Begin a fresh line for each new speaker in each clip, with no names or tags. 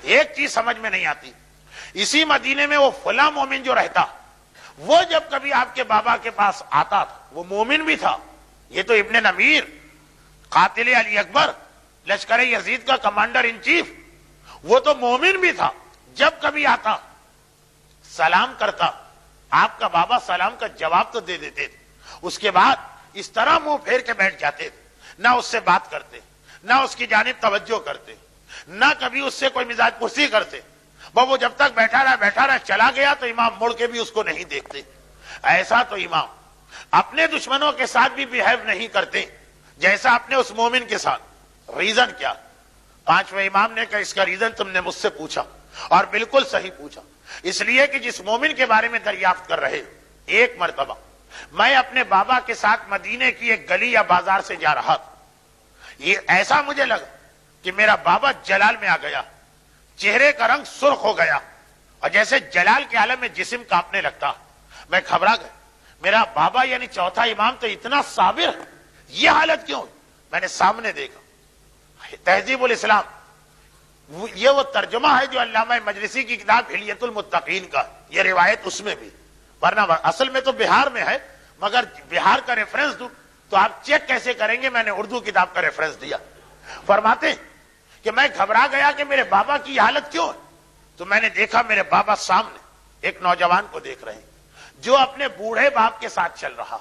ایک چیز سمجھ میں نہیں آتی، اسی مدینے میں وہ فلاں مومن جو رہتا، وہ جب کبھی آپ کے بابا کے پاس آتا تھا، وہ مومن بھی تھا، یہ تو ابن نمیر قاتل علی اکبر لشکر یزید کا کمانڈر ان چیف، وہ تو مومن بھی تھا، جب کبھی آتا سلام کرتا، آپ کا بابا سلام کا جواب تو دے دیتے تھے، اس کے بعد اس طرح منہ پھیر کے بیٹھ جاتے تھے، نہ اس سے بات کرتے، نہ اس کی جانب توجہ کرتے، نہ کبھی اس سے کوئی مزاج پرسی کرتے، وہ جب تک بیٹھا رہا چلا گیا تو امام مڑ کے بھی اس کو نہیں دیکھتے۔ ایسا تو امام اپنے دشمنوں کے ساتھ بھی بیہیو نہیں کرتے جیسا اپنے اس مومن کے ساتھ۔ ریزن کیا؟ پانچویں امام نے کہا اس کا ریزن تم نے مجھ سے پوچھا اور بالکل صحیح پوچھا، اس لیے کہ جس مومن کے بارے میں دریافت کر رہے، ایک مرتبہ میں اپنے بابا کے ساتھ مدینے کی ایک گلی یا بازار سے جا رہا تھا، یہ ایسا مجھے لگا کہ میرا بابا جلال میں آ گیا، چہرے کا رنگ سرخ ہو گیا اور جیسے جلال کے عالم میں جسم کانپنے لگتا، میں گھبرا گیا، میرا بابا یعنی چوتھا امام تو اتنا صابر ہے، یہ حالت کیوں؟ میں نے سامنے دیکھا، تہذیب الاسلام، یہ وہ ترجمہ ہے جو علامہ مجلسی کی کتاب حلیت المتقین کا، یہ روایت اس میں بھی، ورنہ اصل میں تو بہار میں ہے، مگر بہار کا ریفرنس دوں تو آپ چیک کیسے کریں گے؟ میں نے اردو کتاب کا ریفرنس دیا۔ فرماتے ہیں کہ میں گھبرا گیا کہ میرے بابا کی حالت کیوں ہے، تو میں نے دیکھا میرے بابا سامنے ایک نوجوان کو دیکھ رہے ہیں جو اپنے بوڑھے باپ کے ساتھ چل رہا،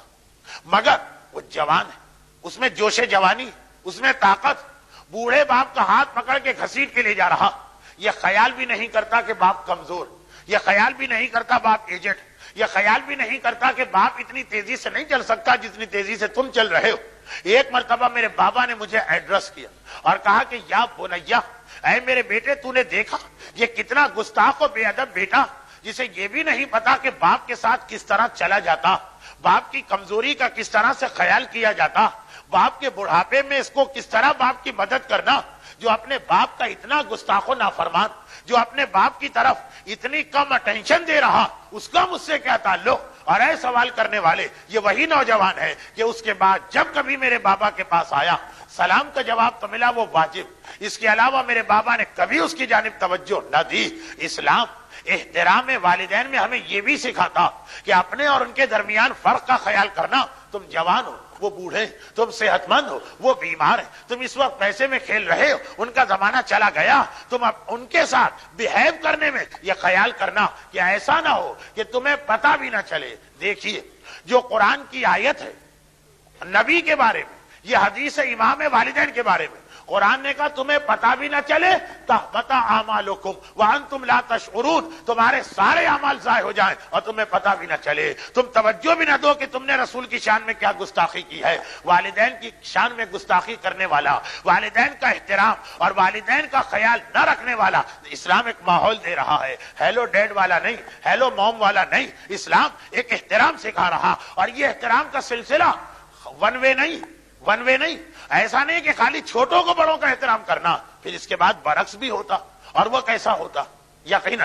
مگر وہ جوان ہے، اس میں جوش جوانی، اس میں طاقت، بوڑھے باپ کا ہاتھ پکڑ کے گھسیٹ کے لے جا رہا، یہ خیال بھی نہیں کرتا کہ باپ کمزور، یہ خیال بھی نہیں کرتا باپ ایجڈ، یہ خیال بھی نہیں کرتا کہ باپ اتنی تیزی سے نہیں چل سکتا جتنی تیزی سے تم چل رہے ہو۔ ایک مرتبہ میرے بابا نے مجھے ایڈریس کیا اور کہا کہ یا بنیا، اے میرے بیٹے، تو نے دیکھا یہ کتنا گستاخ و بے ادب بیٹا، جسے یہ بھی نہیں پتا کہ باپ کے ساتھ کس طرح چلا جاتا، باپ کی کمزوری کا کس طرح سے خیال کیا جاتا، باپ کے بڑھاپے میں اس کو کس طرح باپ کی مدد کرنا، جو اپنے باپ کا اتنا گستاخ و نافرمان، جو اپنے باپ کی طرف اتنی کم اٹینشن دے رہا، اس کا مجھ سے کیا تعلق؟ اور اے سوال کرنے والے، یہ وہی نوجوان ہے کہ اس کے بعد جب کبھی میرے بابا کے پاس آیا، سلام کا جواب تو ملا وہ واجب، اس کے علاوہ میرے بابا نے کبھی اس کی جانب توجہ نہ دی۔ اسلام احترام والدین میں ہمیں یہ بھی سکھاتا کہ اپنے اور ان کے درمیان فرق کا خیال کرنا، تم جوان ہو، وہ بوڑھے، تم صحت مند ہو، وہ بیمار ہیں، تم اس وقت پیسے میں کھیل رہے ہو، ان کا زمانہ چلا گیا، تم ان کے ساتھ بیہیو کرنے میں یہ خیال کرنا کہ ایسا نہ ہو کہ تمہیں پتہ بھی نہ چلے۔ دیکھیے جو قرآن کی آیت ہے نبی کے بارے میں، یہ حدیث ہے امام والدین کے بارے میں، قرآن نے کہا تمہیں پتہ بھی نہ چلے تحبط اعمالکم وانتم لا تشعرون، تمہارے سارے اعمال ضائع ہو جائیں اور تمہیں پتہ بھی نہ چلے، تم توجہ بھی نہ دو کہ تم نے رسول کی شان میں کیا گستاخی کی ہے۔ والدین کی شان میں گستاخی کرنے والا، والدین کا احترام اور والدین کا خیال نہ رکھنے والا، اسلام ایک ماحول دے رہا ہے، ہیلو ڈیڈ والا نہیں، ہیلو موم والا نہیں، اسلام ایک احترام سکھا رہا، اور یہ احترام کا سلسلہ ون وے نہیں، ایسا نہیں کہ خالی چھوٹوں کو بڑوں کا احترام کرنا، پھر اس کے بعد برعکس بھی ہوتا، اور وہ کیسا ہوتا؟ یقیناً